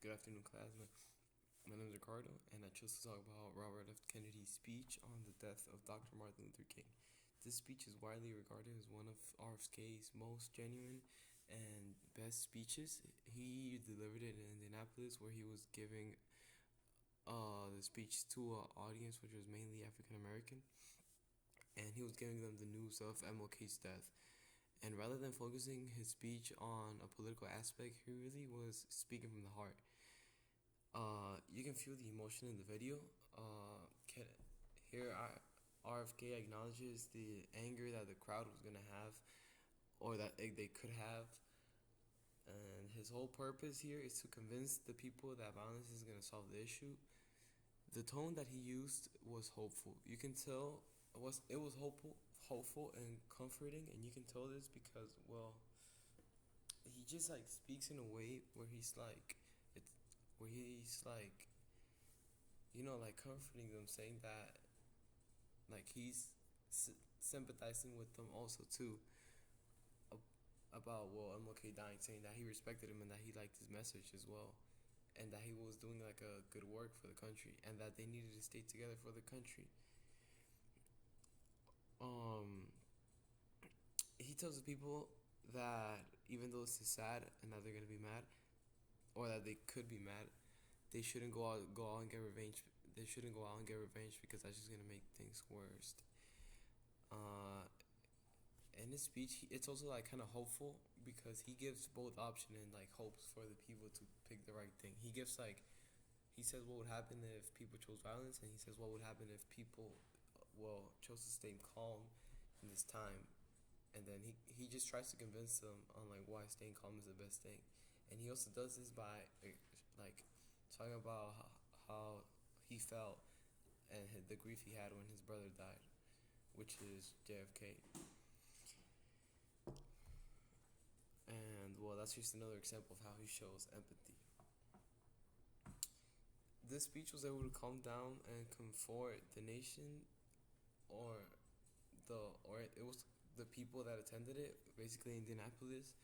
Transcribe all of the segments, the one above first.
Good afternoon, class. My name is Ricardo, and I chose to talk about Robert F. Kennedy's speech on the death of Dr. Martin Luther King. This speech is widely regarded as one of RFK's most genuine and best speeches. He delivered it in Indianapolis, where he was giving the speech to an audience which was mainly African American, and he was giving them the news of MLK's death. And rather than focusing his speech on a political aspect, he really was speaking from the heart. You can feel the emotion in the video. Here, RFK acknowledges the anger that the crowd was gonna have, or that they could have, and his whole purpose here is to convince the people that violence is gonna solve the issue. The tone that he used was hopeful. You can tell it was hopeful and comforting, and you can tell this because he just like speaks in a way where he's like like comforting them, saying that like he's sympathizing with them also too about MLK dying, saying that he respected him and that he liked his message as well, and that he was doing like a good work for the country and that they needed to stay together for the country. He tells the people that even though this is sad and that they're gonna be mad, or that they could be mad, they shouldn't go out and get revenge. They shouldn't go out and get revenge because that's just gonna make things worse. Uh, in his speech, it's also like kind of hopeful because he gives both option and like hopes for the people to pick the right thing. He says what would happen if people chose violence, and he says what would happen if people chose to stay calm in this time. And then he just tries to convince them on like why staying calm is the best thing. And he also does this by like talking about how he felt and the grief he had when his brother died, which is JFK. And that's just another example of how he shows empathy. This speech was able to calm down and comfort the nation, or it was the people that attended it, basically Indianapolis,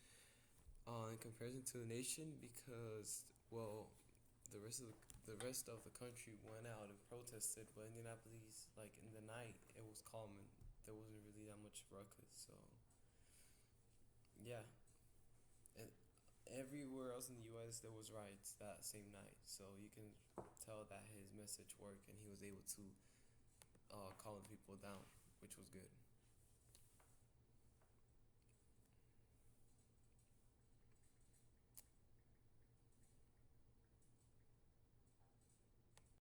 in comparison to the nation, because the rest of the country went out and protested, but Indianapolis, like in the night, it was calm and there wasn't really that much ruckus. So yeah, and everywhere else in the U.S. there was riots that same night. So you can tell that his message worked and he was able to calm the people down, which was good.